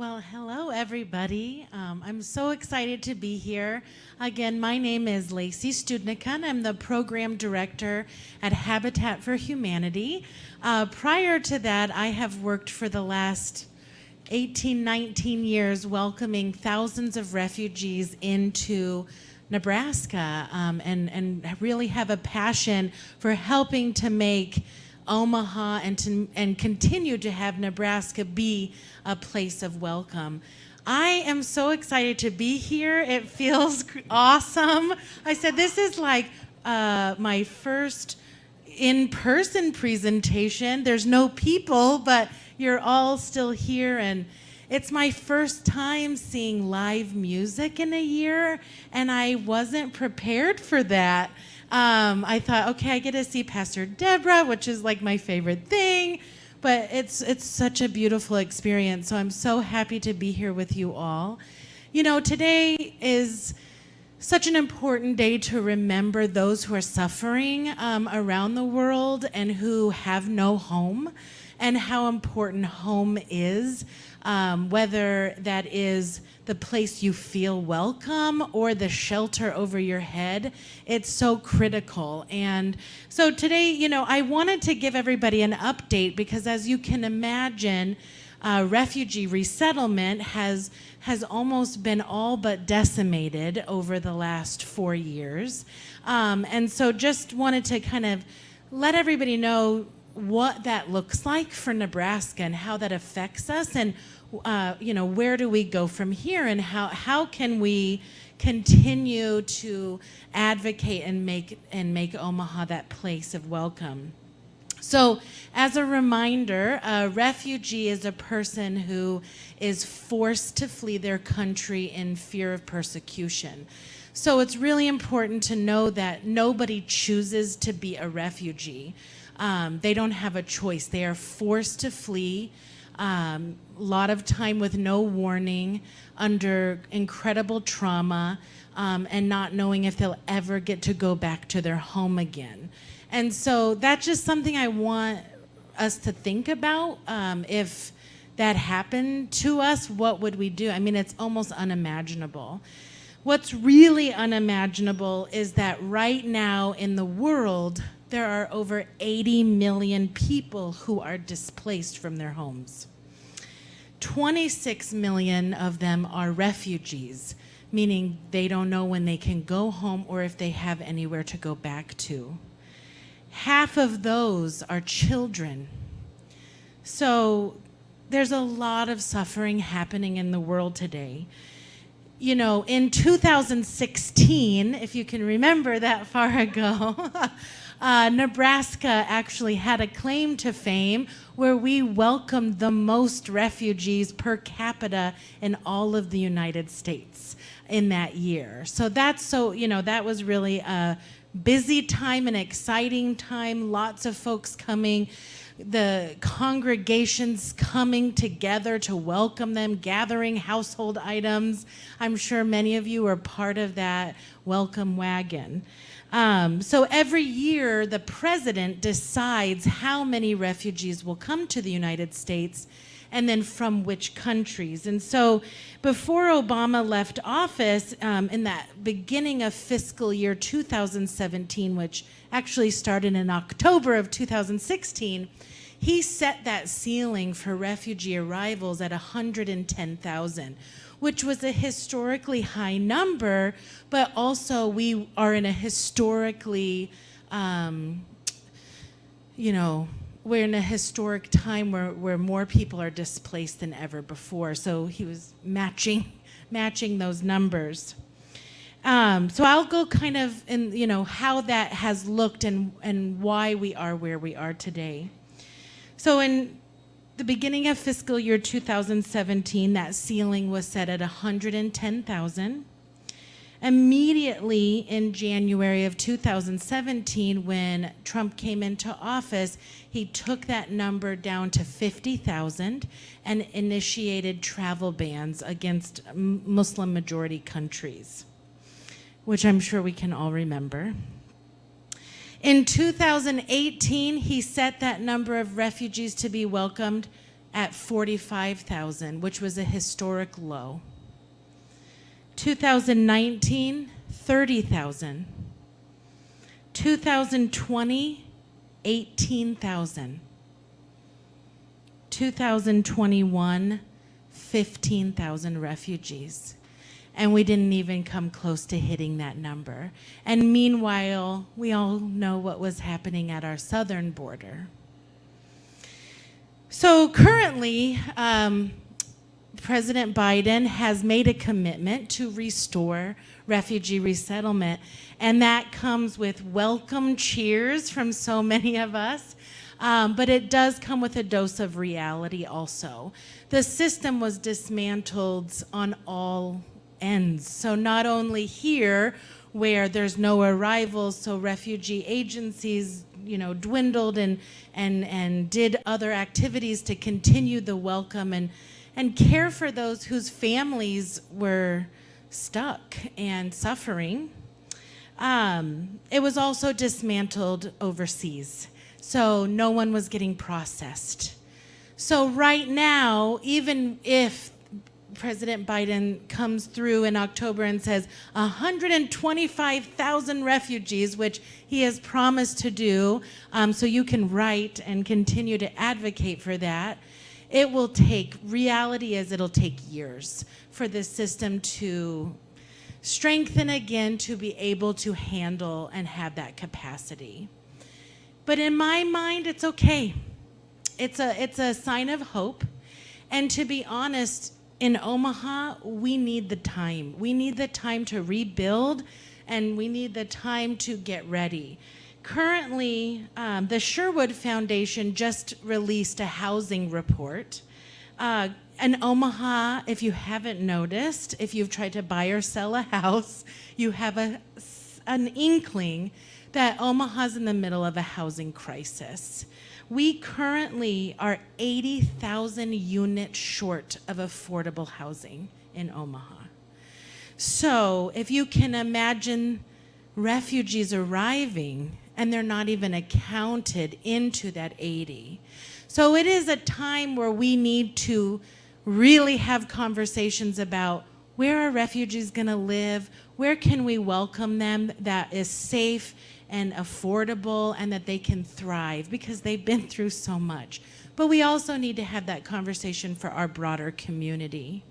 Well, hello, everybody. I'm so excited to be here. Again, my name is Lacey Studnicka, and I'm the program director at Habitat for Humanity. Prior to that, I have worked for the last 18, 19 years welcoming thousands of refugees into Nebraska, and really have a passion for helping to make Omaha and continue to have Nebraska be a place of welcome. I am so excited to be here. It feels awesome. I said this is like my first in-person presentation. There's no people, but you're all still here, and it's my first time seeing live music in a year, and I wasn't prepared for that. I thought, okay, I get to see Pastor Deborah, which is like my favorite thing, but it's such a beautiful experience. So I'm so happy to be here with you all. You know, today is such an important day to remember those who are suffering around the world and who have no home, and how important home is, whether that is the place you feel welcome or the shelter over your head. It's so critical. And so today, you know, I wanted to give everybody an update because, as you can imagine, refugee resettlement has almost been all but decimated over the last 4 years. And so just wanted to kind of let everybody know what that looks like for Nebraska and how that affects us, and you know, where do we go from here, and how can we continue to advocate and make Omaha that place of welcome. So, as a reminder, a refugee is a person who is forced to flee their country in fear of persecution. So it's really important to know that nobody chooses to be a refugee. They don't have a choice. They are forced to flee, a lot of time with no warning, under incredible trauma, and not knowing if they'll ever get to go back to their home again. And so that's just something I want us to think about. If that happened to us, what would we do? I mean, it's almost unimaginable. What's really unimaginable is that right now in the world, there are over 80 million people who are displaced from their homes. 26 million of them are refugees, meaning they don't know when they can go home or if they have anywhere to go back to. Half of those are children. So there's a lot of suffering happening in the world today. You know, in 2016, if you can remember that far ago, Nebraska actually had a claim to fame where we welcomed the most refugees per capita in all of the United States in that year. So that was really a busy time, an exciting time, lots of folks coming, the congregations coming together to welcome them, gathering household items. I'm sure many of you are part of that welcome wagon. So every year, the president decides how many refugees will come to the United States and then from which countries. And so before Obama left office, in that beginning of fiscal year 2017, which actually started in October of 2016, he set that ceiling for refugee arrivals at 110,000, which was a historically high number, but also we are in a historically, we're in a historic time where more people are displaced than ever before. So he was matching those numbers. So I'll go kind of in, how that has looked and why we are where we are today. So in the beginning of fiscal year 2017, that ceiling was set at 110,000. Immediately in January of 2017, when Trump came into office, he took that number down to 50,000 and initiated travel bans against Muslim majority countries, which I'm sure we can all remember. In 2018, he set that number of refugees to be welcomed at 45,000, which was a historic low. 2019, 30,000. 2020, 18,000. 2021, 15,000 refugees. And we didn't even come close to hitting that number. And meanwhile, we all know what was happening at our southern border. So currently, President Biden has made a commitment to restore refugee resettlement, and that comes with welcome cheers from so many of us. But it does come with a dose of reality also. The system was dismantled on all ends. So not only here, where there's no arrivals, so refugee agencies, dwindled and did other activities to continue the welcome and care for those whose families were stuck and suffering. It was also dismantled overseas. So no one was getting processed. So right now, even if President Biden comes through in October and says 125,000 refugees, which he has promised to do, so you can write and continue to advocate for that, reality is it'll take years for this system to strengthen again to be able to handle and have that capacity. But in my mind, it's okay. It's a sign of hope. And to be honest, in Omaha, we need the time. We need the time to rebuild, and we need the time to get ready. Currently, the Sherwood Foundation just released a housing report. In Omaha, if you haven't noticed, if you've tried to buy or sell a house, you have an inkling that Omaha's in the middle of a housing crisis. We currently are 80,000 units short of affordable housing in Omaha. So if you can imagine refugees arriving and they're not even accounted into that 80. So it is a time where we need to really have conversations about where are refugees gonna live, where can we welcome them that is safe and affordable and that they can thrive because they've been through so much. But we also need to have that conversation for our broader community.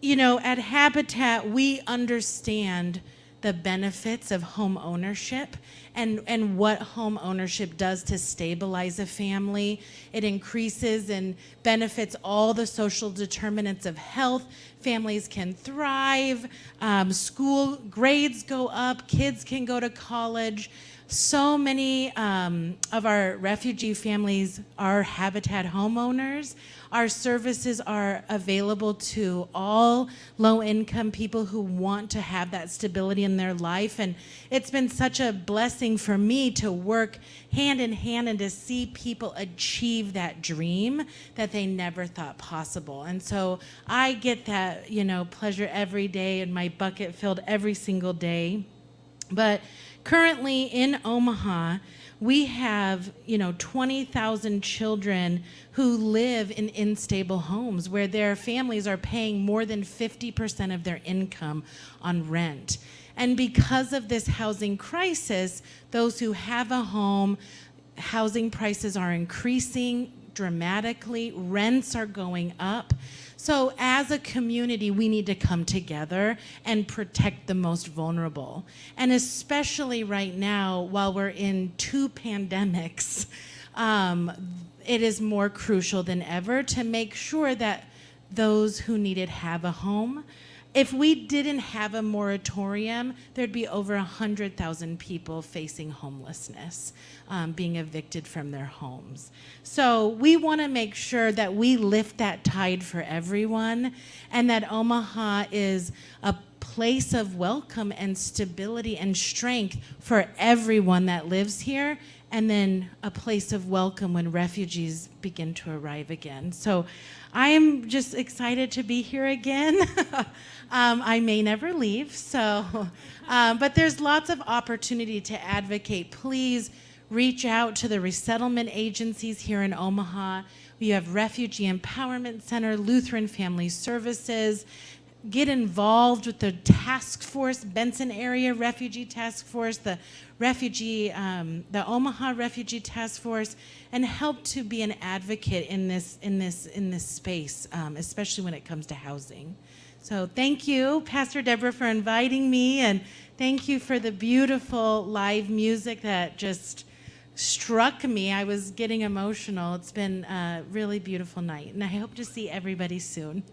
At Habitat, we understand the benefits of home ownership and what home ownership does to stabilize a family. It increases and benefits all the social determinants of health. Families can thrive, school grades go up, kids can go to college. So many of our refugee families are Habitat homeowners. Our services are available to all low-income people who want to have that stability in their life. And it's been such a blessing for me to work hand in hand and to see people achieve that dream that they never thought possible. And so I get that, pleasure every day and my bucket filled every single day. But currently in Omaha, we have, 20,000 children who live in unstable homes where their families are paying more than 50% of their income on rent. And because of this housing crisis, those who have a home, housing prices are increasing dramatically, rents are going up. So as a community, we need to come together and protect the most vulnerable. And especially right now, while we're in 2 pandemics, it is more crucial than ever to make sure that those who need it have a home. If we didn't have a moratorium, there'd be over 100,000 people facing homelessness, being evicted from their homes. So we want to make sure that we lift that tide for everyone and that Omaha is a place of welcome and stability and strength for everyone that lives here, and then a place of welcome when refugees begin to arrive again. So I am just excited to be here again. I may never leave, but there's lots of opportunity to advocate. Please reach out to the resettlement agencies here in Omaha. We have Refugee Empowerment Center, Lutheran Family Services. Get involved with the task force, Benson Area Refugee Task Force, the Omaha Refugee Task Force, and help to be an advocate in this space, especially when it comes to housing. So thank you, Pastor Deborah, for inviting me, and thank you for the beautiful live music that just struck me. I was getting emotional. It's been a really beautiful night, and I hope to see everybody soon.